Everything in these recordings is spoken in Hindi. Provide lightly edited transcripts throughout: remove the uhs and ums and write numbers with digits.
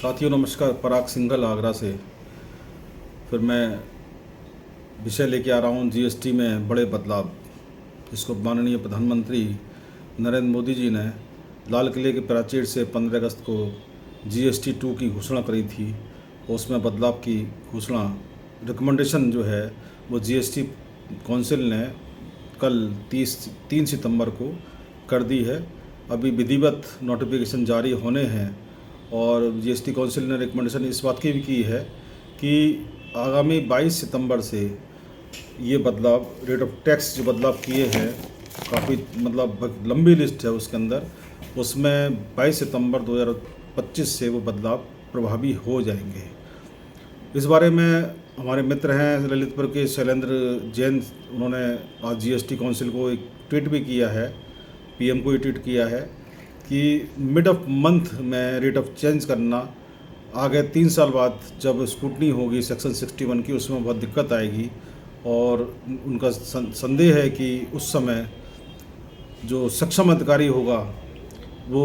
साथियों नमस्कार। पराग सिंघल आगरा से फिर मैं विषय लेके आ रहा हूँ जीएसटी में बड़े बदलाव, जिसको माननीय प्रधानमंत्री नरेंद्र मोदी जी ने लाल किले के प्राचीर से 15 अगस्त को जीएसटी 2 की घोषणा करी थी। और उसमें बदलाव की घोषणा रिकमेंडेशन जो है वो जीएसटी काउंसिल ने कल 3 सितंबर को कर दी है। अभी विधिवत नोटिफिकेशन जारी होने हैं और जीएसटी काउंसिल ने रिकमेंडेशन इस बात की भी की है कि आगामी 22 सितंबर से ये बदलाव, रेट ऑफ टैक्स जो बदलाव किए हैं, काफ़ी मतलब लंबी लिस्ट है उसके अंदर, उसमें 22 सितंबर 2025 से वो बदलाव प्रभावी हो जाएंगे। इस बारे में हमारे मित्र हैं ललितपुर के शैलेंद्र जैन, उन्होंने आज जीएसटी काउंसिल को एक ट्वीट भी किया है, पीएम को ही ट्वीट किया है कि मिड ऑफ मंथ में रेट ऑफ चेंज करना, आगे 3 साल बाद जब स्क्रूटनी होगी सेक्शन 61 की, उसमें बहुत दिक्कत आएगी। और उनका संदेह है कि उस समय जो सक्षम अधिकारी होगा वो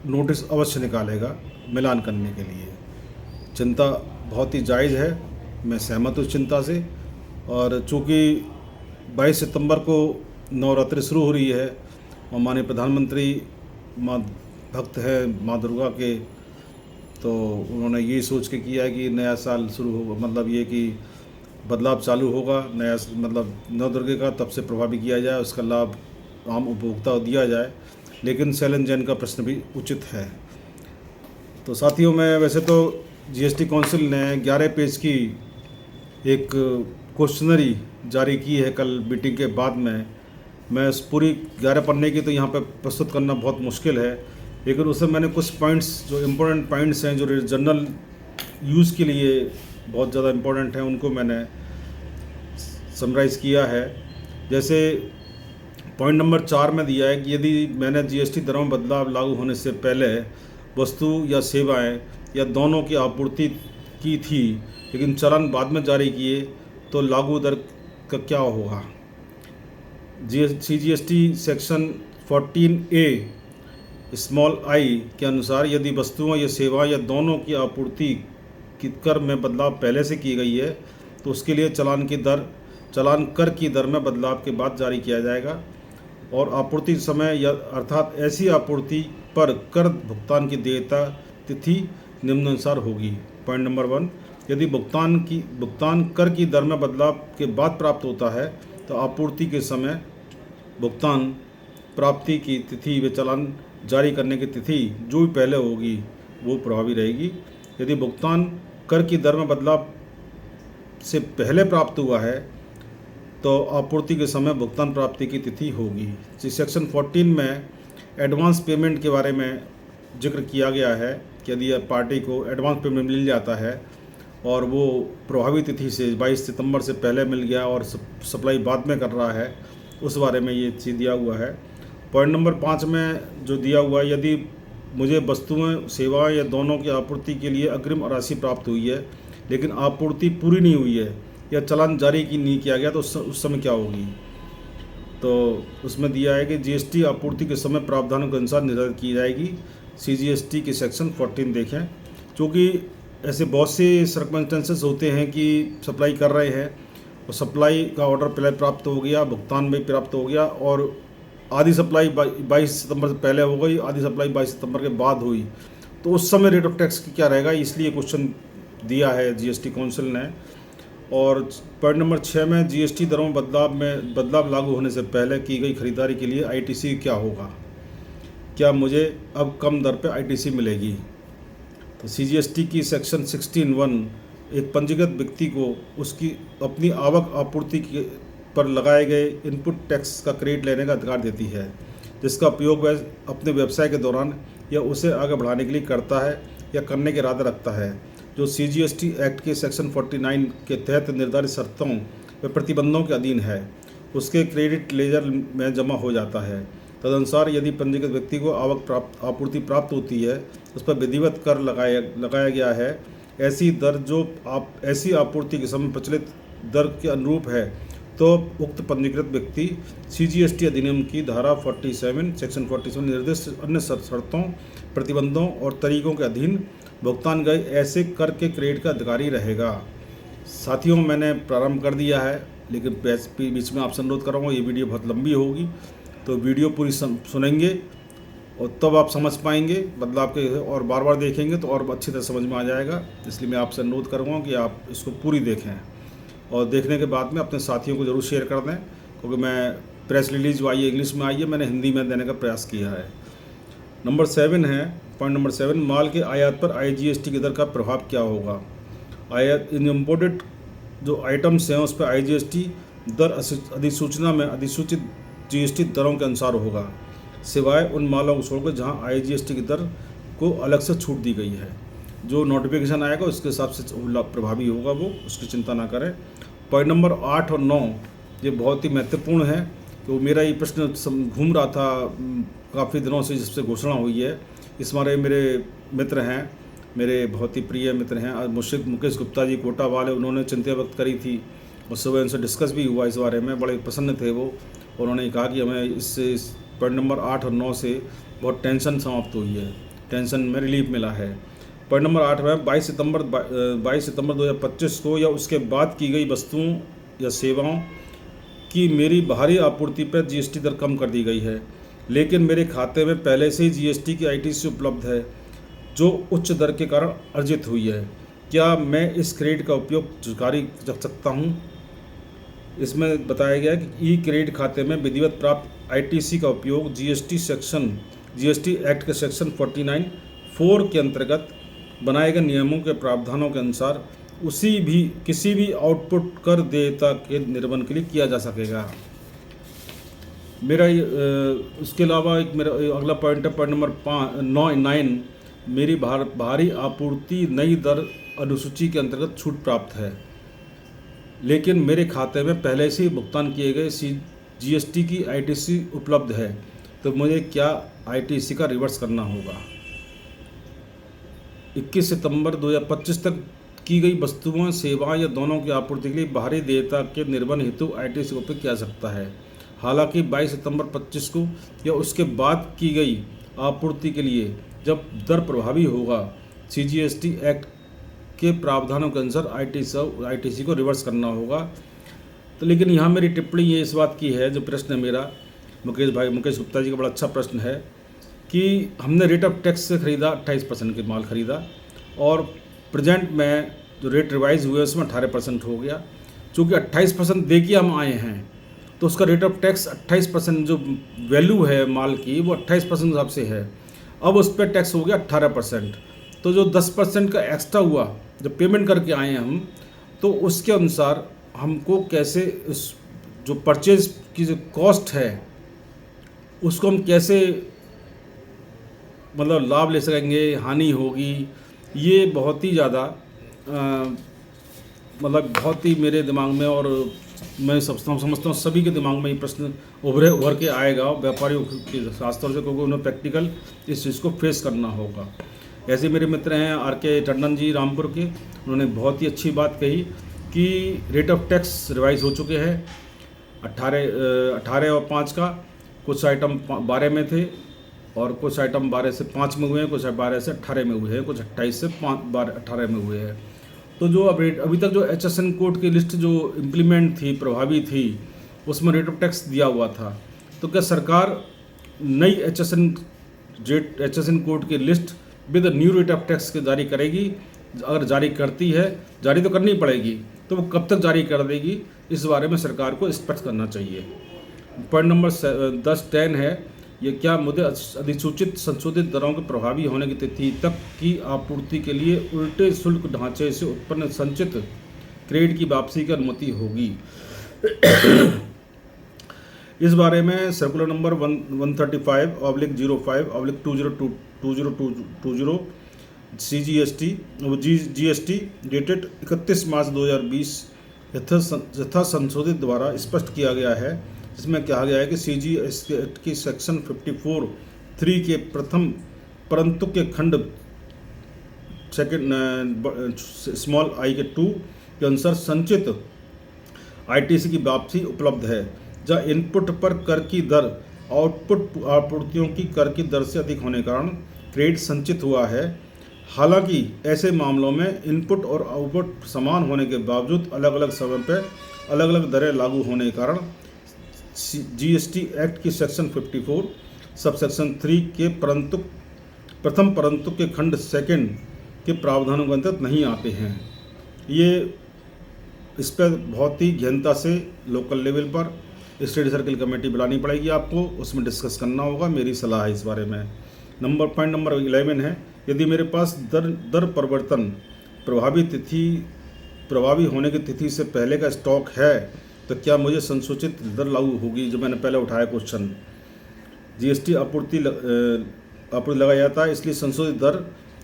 नोटिस अवश्य निकालेगा मिलान करने के लिए। चिंता बहुत ही जायज़ है, मैं सहमत हूँ चिंता से। और चूँकि 22 सितंबर को नवरात्रि शुरू हो रही है और माननीय प्रधानमंत्री माँ भक्त है माँ दुर्गा के, तो उन्होंने ये सोच के किया है कि नया साल शुरू होगा, मतलब ये कि बदलाव चालू होगा नया, मतलब नव दुर्गे का तब से प्रभावी किया जाए, उसका लाभ आम उपभोक्ता को दिया जाए। लेकिन शैलेंद्र जैन का प्रश्न भी उचित है। तो साथियों, मैं वैसे तो जीएसटी काउंसिल ने 11 पेज की एक क्वेश्चनरी जारी की है कल मीटिंग के बाद में। मैं उस पूरी 11 पन्ने की तो यहाँ पे प्रस्तुत करना बहुत मुश्किल है, लेकिन उसमें मैंने कुछ पॉइंट्स, जो इम्पोर्टेंट पॉइंट्स हैं, जो जनरल यूज़ के लिए बहुत ज़्यादा इम्पोर्टेंट हैं, उनको मैंने समराइज़ किया है। जैसे पॉइंट नंबर 4 में दिया है कि यदि मैंने जीएसटी दरों में बदलाव लागू होने से पहले वस्तु या सेवाएं या दोनों की आपूर्ति की थी लेकिन चालान बाद में जारी किए, तो लागू दर का क्या होगा। CGST section 14A small I के अनुसार यदि वस्तुओं या सेवाएं या दोनों की आपूर्ति की कर में बदलाव पहले से की गई है तो उसके लिए चालान कर की दर में बदलाव के बाद जारी किया जाएगा। और आपूर्ति समय या अर्थात ऐसी आपूर्ति पर कर भुगतान की देयता तिथि निम्नानुसार होगी। पॉइंट नंबर 1, यदि भुगतान कर की दर में बदलाव के बाद प्राप्त होता है तो आपूर्ति के समय भुगतान प्राप्ति की तिथि व चालान जारी करने की तिथि जो भी पहले होगी वो प्रभावी रहेगी। यदि भुगतान कर की दर में बदलाव से पहले प्राप्त हुआ है तो आपूर्ति के समय भुगतान प्राप्ति की तिथि होगी। सेक्शन 14 में एडवांस पेमेंट के बारे में जिक्र किया गया है कि यदि पार्टी को एडवांस पेमेंट मिल जाता है और वो प्रभावी तिथि से 22 सितंबर से पहले मिल गया और सप्लाई बाद में कर रहा है, उस बारे में ये चीज़ दिया हुआ है। पॉइंट नंबर 5 में जो दिया हुआ है, यदि मुझे वस्तुएं सेवाएं या दोनों की आपूर्ति के लिए अग्रिम राशि प्राप्त हुई है लेकिन आपूर्ति पूरी नहीं हुई है या चालान जारी नहीं किया गया, तो उस समय क्या होगी। तो उसमें दिया है कि जीएसटी आपूर्ति के समय प्रावधानों के अनुसार निर्धारित की जाएगी। CGST के सेक्शन 14 देखें। क्योंकि ऐसे बहुत से सर्कमस्टेंसेस होते हैं कि सप्लाई कर रहे हैं और सप्लाई का ऑर्डर पहले प्राप्त हो गया, भुगतान भी प्राप्त हो गया और आधी सप्लाई 22 सितंबर से पहले हो गई, आधी सप्लाई 22 सितंबर के बाद हुई, तो उस समय रेट ऑफ टैक्स की क्या रहेगा, इसलिए क्वेश्चन दिया है जीएसटी काउंसिल ने। और पॉइंट नंबर 6 में जीएसटी दरों में बदलाव लागू होने से पहले की गई खरीदारी के लिए ITC क्या होगा, क्या मुझे अब कम दर पे ITC मिलेगी। तो CGST की सेक्शन 16(1) एक पंजीकृत व्यक्ति को उसकी अपनी आवक आपूर्ति पर लगाए गए इनपुट टैक्स का क्रेडिट लेने का अधिकार देती है, जिसका उपयोग वह अपने व्यवसाय के दौरान या उसे आगे बढ़ाने के लिए करता है या करने के इरादा रखता है, जो CGST एक्ट के सेक्शन 49 के तहत निर्धारित शर्तों व प्रतिबंधों के अधीन है, उसके क्रेडिट लेजर में जमा हो जाता है। तदनुसार यदि पंजीकृत व्यक्ति को आपूर्ति प्राप्त होती है, उस पर विधिवत कर लगाया गया है, ऐसी दर जो ऐसी आपूर्ति के समय प्रचलित दर के अनुरूप है, तो उक्त पंजीकृत व्यक्ति CGST अधिनियम की धारा 47 सेक्शन 47 निर्दिष्ट अन्य शर्तों प्रतिबंधों और तरीकों के अधीन भुगतान गए ऐसे कर के क्रेडिट का अधिकारी रहेगा। साथियों, मैंने प्रारंभ कर दिया है, लेकिन बीच में आपसे अनुरोध कर रहा हूँ, ये वीडियो बहुत लंबी होगी, तो वीडियो पूरी सुनेंगे और तब आप समझ पाएंगे बदलाव के, और बार बार देखेंगे तो और अच्छी तरह समझ में आ जाएगा। इसलिए मैं आपसे अनुरोध करूँगा कि आप इसको पूरी देखें और देखने के बाद में अपने साथियों को ज़रूर शेयर कर दें, क्योंकि मैं प्रेस रिलीज जो आई है इंग्लिश में आई है, मैंने हिंदी में देने का प्रयास किया है। नंबर 7 है, पॉइंट नंबर 7, माल के आयात पर IGST की दर का प्रभाव क्या होगा। आयात इन इम्पोर्टेड जो आइटम्स हैं उस पर IGST दर अधिसूचना में अधिसूचित GST दरों के अनुसार होगा, सिवाय उन मालों को छोड़कर जहां IGST की दर को अलग से छूट दी गई है। जो नोटिफिकेशन आएगा उसके हिसाब से प्रभावी होगा, वो उसकी चिंता ना करें। पॉइंट नंबर 8 और 9 ये बहुत ही महत्वपूर्ण है, तो मेरा ये प्रश्न घूम रहा था काफ़ी दिनों से, जिससे घोषणा हुई है। इस बारे मेरे मित्र हैं, मेरे बहुत ही प्रिय मित्र हैं मुकेश गुप्ता जी कोटा वाले, उन्होंने चिंता व्यक्त करी थी और सुबह उनसे डिस्कस भी हुआ इस बारे में, बड़े प्रसन्न थे वो। उन्होंने कहा कि हमें इससे पॉइंट नंबर 8 और 9 से बहुत टेंशन समाप्त हुई है, टेंशन में रिलीफ मिला है। पॉइंट नंबर 8 में 22 सितंबर 2025 को या उसके बाद की गई वस्तुओं या सेवाओं की मेरी बाहरी आपूर्ति पर GST दर कम कर दी गई है, लेकिन मेरे खाते में पहले से ही GST की ITC उपलब्ध है जो उच्च दर के कारण अर्जित हुई है। क्या मैं इस क्रेडिट का उपयोग जारी रख सकता हूँ? इसमें बताया गया है कि क्रेडिट खाते में विधिवत प्राप्त ITC का उपयोग GST एक्ट के सेक्शन 49(4) के अंतर्गत बनाए गए नियमों के प्रावधानों के अनुसार किसी भी आउटपुट कर देयता के निर्वहन के लिए किया जा सकेगा। मेरा उसके अलावा एक मेरा अगला पॉइंट है, पॉइंट नंबर 9, मेरी बाहरी आपूर्ति नई दर अनुसूची के अंतर्गत छूट प्राप्त है, लेकिन मेरे खाते में पहले से ही भुगतान किए गए GST की ITC उपलब्ध है, तो मुझे क्या ITC का रिवर्स करना होगा। 21 सितंबर 2025 तक की गई वस्तुओं, सेवाएं या दोनों की आपूर्ति के लिए बाहरी देयता के निर्वहन हेतु ITC का उपयोग किया जा सकता है। हालांकि 22 सितंबर 25 को या उसके बाद की गई आपूर्ति के लिए जब दर प्रभावी होगा, CGST एक्ट के प्रावधानों के अनुसार ITC को रिवर्स करना होगा। तो लेकिन यहाँ मेरी टिप्पणी ये इस बात की है, जो प्रश्न है मेरा मुकेश गुप्ता जी का बड़ा अच्छा प्रश्न है, कि हमने रेट ऑफ टैक्स से ख़रीदा 28% के माल ख़रीदा, और प्रेजेंट में जो रेट रिवाइज हुए उसमें 18% हो गया। चूँकि 28% दे के हम आए हैं, तो उसका रेट ऑफ टैक्स 28%, जो वैल्यू है माल की वो 28% हिसाब से है। अब उस पर टैक्स हो गया 18%, तो जो 10% का एक्स्ट्रा हुआ जब पेमेंट करके आए हैं हम, तो उसके अनुसार हमको कैसे इस जो परचेज की जो कॉस्ट है उसको हम कैसे मतलब लाभ ले सकेंगे, हानि होगी, ये बहुत ही ज़्यादा मतलब बहुत ही मेरे दिमाग में, और मैं समझता हूँ सभी के दिमाग में ये प्रश्न उभर के आएगा, व्यापारियों के खासतौर से, क्योंकि उन्हें प्रैक्टिकल इस चीज़ को फेस करना होगा। ऐसे मेरे मित्र हैं RK टंडन जी रामपुर के, उन्होंने बहुत ही अच्छी बात कही कि रेट ऑफ टैक्स रिवाइज हो चुके हैं 18 और 5 का, कुछ आइटम 12 में थे और कुछ आइटम 12 से 5 में हुए हैं, कुछ 12 से 18 में हुए हैं, कुछ 28 से 18 में हुए हैं। तो जो अभी तक जो HSN कोड की लिस्ट जो इम्प्लीमेंट थी, प्रभावी थी, उसमें रेट ऑफ टैक्स दिया हुआ था। तो क्या सरकार नई HSN कोड की list with new rate of tax के जारी करेगी? अगर जारी करती है, जारी तो करनी पड़ेगी, तो वो कब तक जारी कर देगी, इस बारे में सरकार को स्पष्ट करना चाहिए। पॉइंट नंबर 10 है, ये क्या मुद्दे अधिसूचित संशोधित दरों के प्रभावी होने की तिथि तक की आपूर्ति के लिए उल्टे शुल्क ढांचे से उत्पन्न संचित क्रेडिट की वापसी की अनुमति होगी। इस बारे में सर्कुलर नंबर 135/05/2020 GST डेटेड 31 मार्च 2020 यथा संशोधित द्वारा स्पष्ट किया गया है, जिसमें कहा गया है कि CGST की सेक्शन 54(3) के प्रथम परंतु के खंड सेकेंड स्मॉल i के 2 के अनुसार संचित ITC की वापसी उपलब्ध है, जहाँ इनपुट पर कर की दर आउटपुट आपूर्तियों की कर की दर से अधिक होने के कारण क्रेडिट संचित हुआ है। हालांकि ऐसे मामलों में इनपुट और आउटपुट समान होने के बावजूद अलग अलग समय पर अलग अलग दरें लागू होने के कारण जीएसटी एक्ट की सेक्शन 54 सब सेक्शन 3 के प्रथम परंतु के खंड सेकंड के प्रावधानों के अंतर्गत नहीं आते हैं। ये इस पर बहुत ही गहनता से लोकल लेवल पर स्टडी सर्कल कमेटी बुलानी पड़ेगी आपको, उसमें डिस्कस करना होगा। मेरी सलाह है इस बारे में। पॉइंट नंबर 11 है, यदि मेरे पास दर परिवर्तन प्रभावी होने की तिथि से पहले का स्टॉक है तो क्या मुझे संशोधित दर लागू होगी। जो मैंने पहले उठाया क्वेश्चन, जीएसटी आपूर्ति लगाया जाता है, इसलिए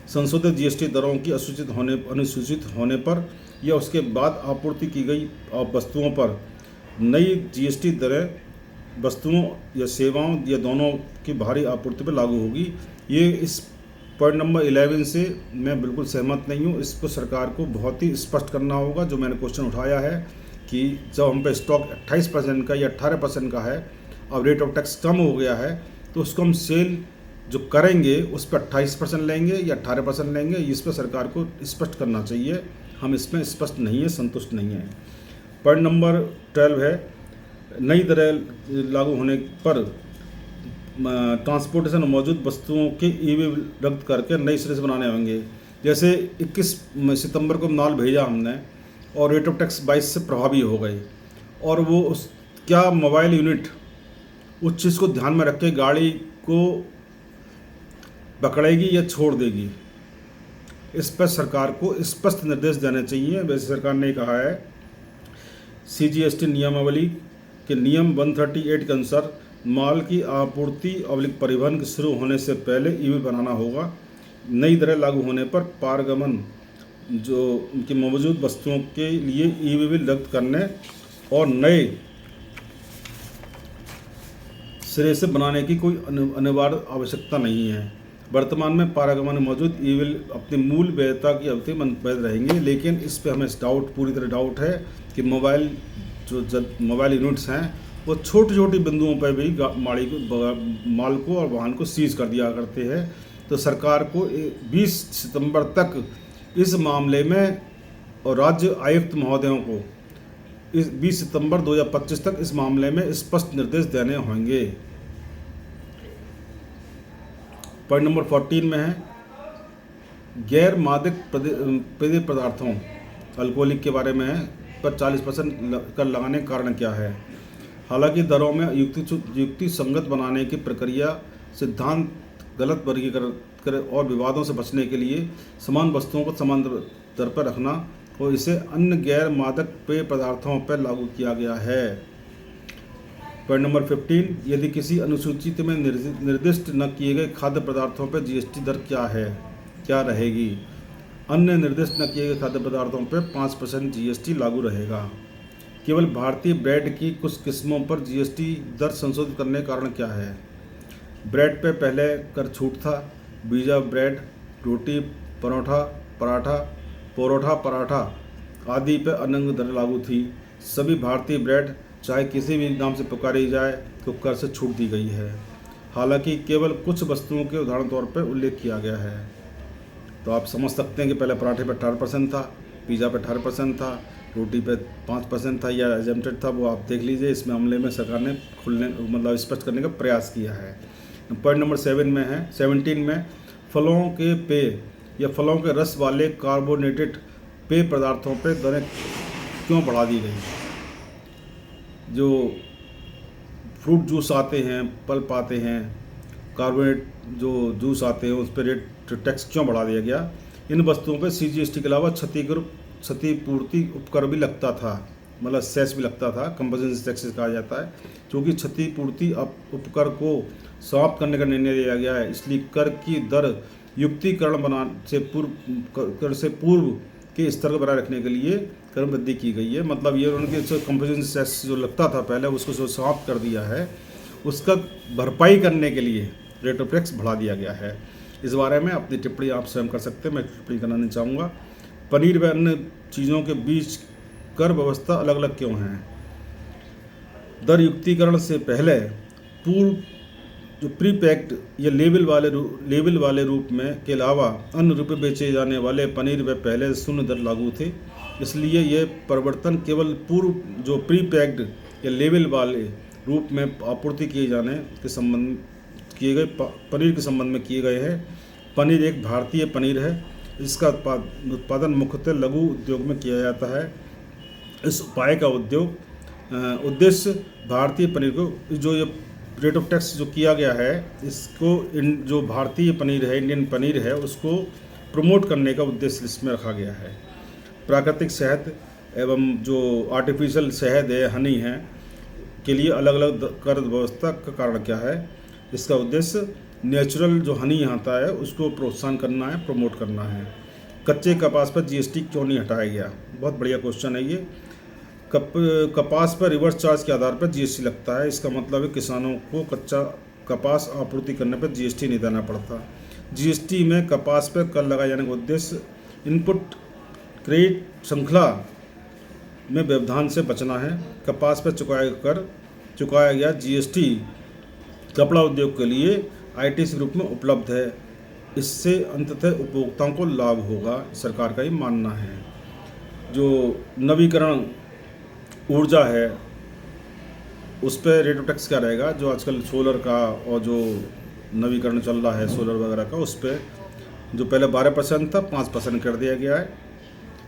संशोधित जीएसटी दरों की अनुसूचित होने पर या उसके बाद आपूर्ति की गई वस्तुओं पर नई जीएसटी दरें वस्तुओं या सेवाओं या दोनों की भारी आपूर्ति पर लागू होगी। ये इस पॉइंट नंबर 11 से मैं बिल्कुल सहमत नहीं हूँ। इसको सरकार को बहुत ही स्पष्ट करना होगा। जो मैंने क्वेश्चन उठाया है कि जब हम पे स्टॉक 28% का या 18% का है, अब रेट ऑफ टैक्स कम हो गया है, तो उसको हम सेल जो करेंगे उस पर 28% लेंगे या 18% लेंगे, इस पर सरकार को स्पष्ट करना चाहिए। हम इसमें स्पष्ट नहीं है, संतुष्ट नहीं है। पॉइंट नंबर 12 है, नई दरें लागू होने पर ट्रांसपोर्टेशन में मौजूद वस्तुओं के ईवी रद्द करके नई सिरे से बनाने होंगे। जैसे 21 सितंबर को माल भेजा हमने और रेट ऑफ टैक्स 22 से प्रभावी हो गई, और वो क्या मोबाइल यूनिट उस चीज़ को ध्यान में रख के गाड़ी को पकड़ेगी या छोड़ देगी, इस पर सरकार को स्पष्ट निर्देश देने चाहिए। वैसे सरकार ने कहा है सीजीएसटी नियमावली के नियम 138 के अनुसार माल की आपूर्ति परिवहन के शुरू होने से पहले ईवी बनाना होगा। नई दरें लागू होने पर पारगमन जो उनकी मौजूद वस्तुओं के लिए ईवी बिल रद्द करने और नए सिरे से बनाने की कोई अनिवार्य आवश्यकता नहीं है। वर्तमान में पारगमन में मौजूद ई बिल अपनी मूल वैधता की अवधि वैध रहेंगे, लेकिन इस पर हमें पूरी तरह डाउट है कि मोबाइल यूनिट्स हैं वो छोटी छोटी बिंदुओं पर भी माल को और वाहन को सीज कर दिया करते हैं। तो सरकार को 20 सितंबर तक इस मामले में और राज्य आयुक्त महोदयों को इस 20 सितंबर 2025 तक इस मामले में स्पष्ट निर्देश देने होंगे। पॉइंट नंबर 14 में है, गैर मादक पेय पदार्थों अल्कोहलिक के बारे में है पर 40% कर लगाने का कारण क्या है। हालांकि दरों में युक्ति संगत बनाने की प्रक्रिया सिद्धांत गलत वर्गीकरण और विवादों से बचने के लिए समान वस्तुओं को समान दर पर रखना और इसे अन्य गैर मादक पेय पदार्थों पर लागू किया गया है। पॉइंट नंबर 15, यदि किसी अनुसूची में निर्दिष्ट न किए गए खाद्य पदार्थों पर जीएसटी दर क्या रहेगी। अन्य निर्दिष्ट न किए गए खाद्य पदार्थों पर 5% जीएसटी लागू रहेगा। केवल भारतीय ब्रेड की कुछ किस्मों पर जीएसटी दर संशोधित करने का कारण क्या है। ब्रेड पे पहले कर छूट था, पिज़्ज़ा ब्रेड, रोटी, परोठा आदि पर अन्य दर लागू थी। सभी भारतीय ब्रेड चाहे किसी भी नाम से पुकारी जाए तो कर से छूट दी गई है। हालांकि केवल कुछ वस्तुओं के उदाहरण तौर पर उल्लेख किया गया है। तो आप समझ सकते हैं कि पहले पराठे पर 18% था, पिज़्ज़ा पर 18% था, रोटी पे 5% था या एग्जेम्प्टेड था, वो आप देख लीजिए। इस मामले में सरकार ने स्पष्ट करने का प्रयास किया है। पॉइंट नंबर 17 में फलों के पेय या फलों के रस वाले कार्बोनेटेड पेय पदार्थों पर दरें क्यों बढ़ा दी गई। जो फ्रूट जूस आते हैं, पल्प आते हैं, कार्बोनेट जो जूस आते हैं, उस पर रेट टैक्स क्यों बढ़ा दिया गया। इन वस्तुओं पर सीजीएसटी के अलावा क्षतिपूर्ति उपकर भी लगता था, मतलब सेस भी लगता था, कंपनसेशन टैक्स कहा जाता है। क्योंकि क्षतिपूर्ति उपकर को समाप्त करने का निर्णय लिया गया है, इसलिए कर की दर युक्तिकरण से पूर्व के स्तर को बनाए रखने के लिए कर वृद्धि की गई है। मतलब ये उनके कंपनसेशन टैक्स जो लगता था पहले, उसको जो समाप्त कर दिया है, उसका भरपाई करने के लिए रेट ऑफ टैक्स बढ़ा दिया गया है। इस बारे में अपनी टिप्पणी आप स्वयं कर सकते हैं, मैं टिप्पणी करना नहीं चाहूँगा। पनीर व अन्य चीज़ों के बीच कर व्यवस्था अलग अलग क्यों है। दर युक्तिकरण से पहले जो प्री पैक्ड या लेबल वाले रूप में के अलावा अन्य रूप में बेचे जाने वाले पनीर व पहले शून्य दर लागू थे। इसलिए यह परिवर्तन केवल पूर्व जो प्री पैक्ड या लेबल वाले रूप में आपूर्ति किए जाने के संबंध किए गए पनीर के संबंध में किए गए हैं। पनीर एक भारतीय पनीर है। इसका उत्पादन मुख्यतः लघु उद्योग में किया जाता है। इस उपाय का उद्देश्य भारतीय पनीर को जो ये रेट ऑफ टैक्स जो किया गया है, इसको जो भारतीय पनीर है, इंडियन पनीर है, उसको प्रमोट करने का उद्देश्य इसमें रखा गया है। प्राकृतिक शहद एवं जो आर्टिफिशियल शहद है, हनी है, के लिए अलग अलग कर व्यवस्था का कारण क्या है? इसका उद्देश्य नेचुरल जो हनी आता है उसको प्रोत्साहन करना है, प्रमोट करना है। कच्चे कपास पर जीएसटी क्यों नहीं हटाया गया? बहुत बढ़िया क्वेश्चन है ये। कपास पर रिवर्स चार्ज के आधार पर जीएसटी लगता है। इसका मतलब है किसानों को कच्चा कपास आपूर्ति करने पर जीएसटी नहीं देना पड़ता। जीएसटी में कपास पर कर लगाए जाने का उद्देश्य इनपुट क्रेडिट श्रृंखला में व्यवधान से बचना है। कपास पर चुकाया गया जीएसटी कपड़ा उद्योग के लिए आईटीसी रूप में उपलब्ध है। इससे अंततः उपभोक्ताओं को लाभ होगा, सरकार का ये मानना है। जो नवीकरण ऊर्जा है उस पर रेट ऑफ टैक्स क्या रहेगा? जो आजकल सोलर का और जो नवीकरण चल रहा है सोलर वगैरह का, उस पर जो पहले 12% था 5% कर दिया गया है।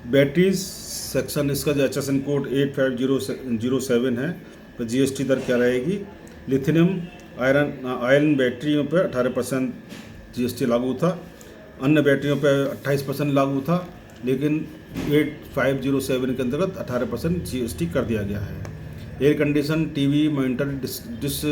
बैटरीज सेक्शन इसका जो HSN कोड 85007 है, तो जीएसटी दर क्या रहेगी? लिथियम आयरन बैटरियों पर 18% जीएसटी लागू था। अन्य बैटरियों पर 28% लागू था, लेकिन 8507 के अंतर्गत 18% जीएसटी कर दिया गया है। Air condition, TV, monitor, dish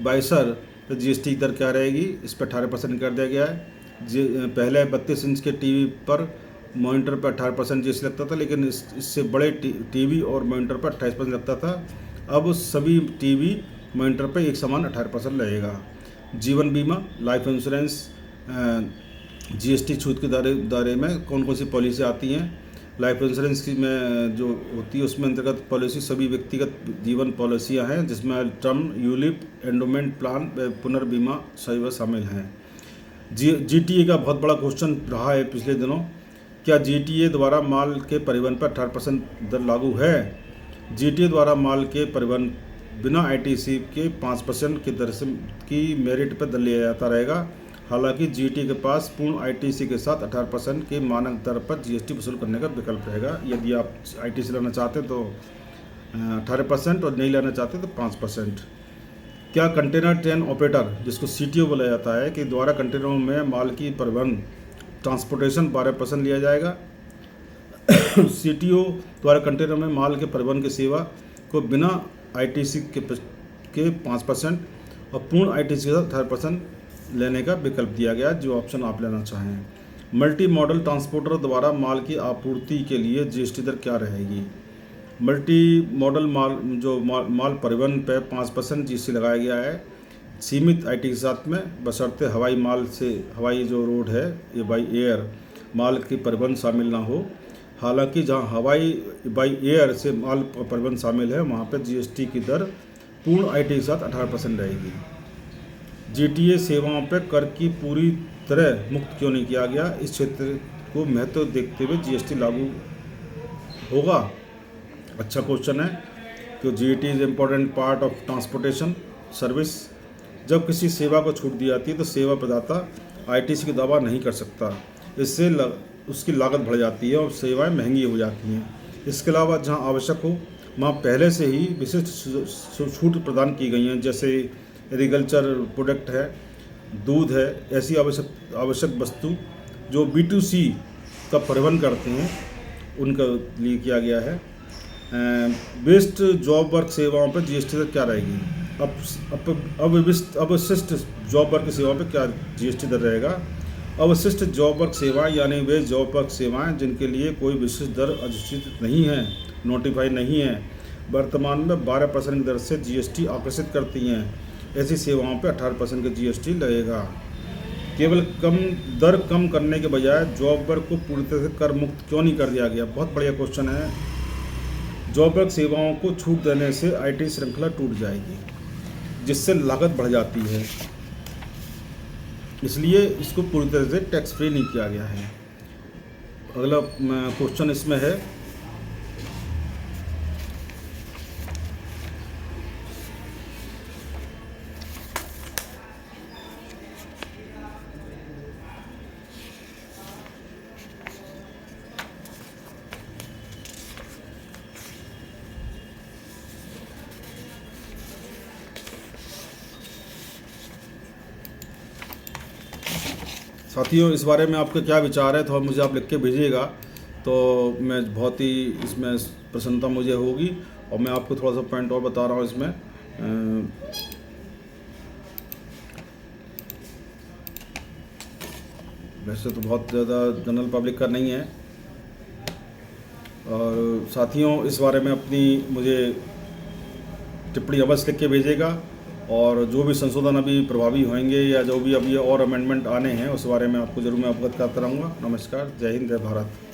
बाइसर तो जीएसटी दर क्या रहेगी? इस पर 18% कर दिया गया है। पहले 32 इंच के टीवी पर मॉनिटर पर 18% जीएसटी लगता था, लेकिन इससे बड़े टीवी और मॉनिटर पर 28% लगता था। अब सभी टीवी मॉनिटर पर एक समान 18% लगेगा। जीवन बीमा, लाइफ इंश्योरेंस, जीएसटी छूट के दायरे में कौन कौन सी पॉलिसी आती हैं? लाइफ इंश्योरेंस की में जो होती है उसमें अंतर्गत पॉलिसी सभी व्यक्तिगत जीवन पॉलिसियां हैं, जिसमें टर्म, यूलिप, एंडोमेंट प्लान, पुनर्बीमा सभी शामिल हैं। जीटीए का बहुत बड़ा क्वेश्चन रहा है पिछले दिनों। क्या जीटीए द्वारा माल के परिवहन पर 18% दर लागू है? जीटीए द्वारा माल के परिवहन बिना आईटीसी के 5% की दर से की मेरिट पर दर लिया जाता रहेगा। हालांकि जीटीए के पास पूर्ण आईटीसी के साथ 18% के मानक दर पर जीएसटी वसूल करने का विकल्प रहेगा। यदि आप आईटीसी लेना चाहते तो 18% और नहीं लेना चाहते तो 5%। क्या कंटेनर ट्रेन ऑपरेटर, जिसको सीटीओ बोला जाता है, कि द्वारा कंटेनरों में माल की परिवहन ट्रांसपोर्टेशन 12% लिया जाएगा? सीटीओ द्वारा कंटेनर में माल के परिवहन की सेवा को बिना आईटीसी के 5% और पूर्ण आईटीसी के साथ 18% लेने का विकल्प दिया गया, जो ऑप्शन आप लेना चाहें। मल्टी मॉडल ट्रांसपोर्टर द्वारा माल की आपूर्ति के लिए जीएसटी दर क्या रहेगी? मल्टी मॉडल माल परिवहन पर 5% जीएसटी लगाया गया है, सीमित आईटी के साथ में, बशर्ते हवाई जो रोड है ये बाई एयर माल की परिवहन शामिल ना हो। हालांकि जहां हवाई बाई एयर से माल परिवहन शामिल है वहां पर जीएसटी की दर पूर्ण आईटी के साथ 18% रहेगी। जीटीए सेवाओं पर कर की पूरी तरह मुक्त क्यों नहीं किया गया? इस क्षेत्र को महत्व देखते हुए जीएसटी लागू होगा। अच्छा क्वेश्चन है। तो GT is important part of transportation service. जब किसी सेवा को छूट दी जाती है तो सेवा प्रदाता आईटीसी का दावा नहीं कर सकता। इससे उसकी लागत बढ़ जाती है और सेवाएं महंगी हो जाती हैं। इसके अलावा जहां आवश्यक हो वहां पहले से ही विशिष्ट छूट प्रदान की गई हैं, जैसे एग्रीकल्चर प्रोडक्ट है, दूध है, ऐसी आवश्यक वस्तु जो B2C का परिवहन करते हैं उनका लिए किया गया है। बेस्ट जॉब वर्क सेवाओं पर जीएसटी दर क्या रहेगी? अवशिष्ट जॉब वर्क सेवाओं पर क्या जीएसटी दर रहेगा? अवशिष्ट जॉब वर्क सेवाएं यानी वे जॉब वर्क सेवाएं जिनके लिए कोई विशिष्ट दर अधिसूचित नहीं है, नोटिफाई नहीं है, वर्तमान में 12% की दर से जीएसटी आकर्षित करती हैं, ऐसी सेवाओं पर 18% का जीएसटी लगेगा। केवल दर कम करने के बजाय जॉब वर्क को पूरी तरह से कर मुक्त क्यों नहीं कर दिया गया? बहुत बढ़िया क्वेश्चन है। जॉब वर्क सेवाओं को छूट देने से आईटी श्रृंखला टूट जाएगी। जिससे लागत बढ़ जाती है, इसलिए इसको पूरी तरह से टैक्स फ्री नहीं किया गया है। अगला क्वेश्चन इसमें है, साथियों इस बारे में आपके क्या विचार है तो मुझे आप लिख के भेजिएगा, तो मैं बहुत ही इसमें प्रसन्नता मुझे होगी। और मैं आपको थोड़ा सा पॉइंट और बता रहा हूँ इसमें। वैसे तो बहुत ज़्यादा जनरल पब्लिक का नहीं है। और साथियों इस बारे में अपनी मुझे टिप्पणी अवश्य लिख के भेजिएगा, और जो भी संशोधन अभी प्रभावी होंगे या जो भी अभी और अमेंडमेंट आने हैं उस बारे में आपको ज़रूर मैं अवगत करता रहूँगा। नमस्कार, जय हिंद, जय भारत।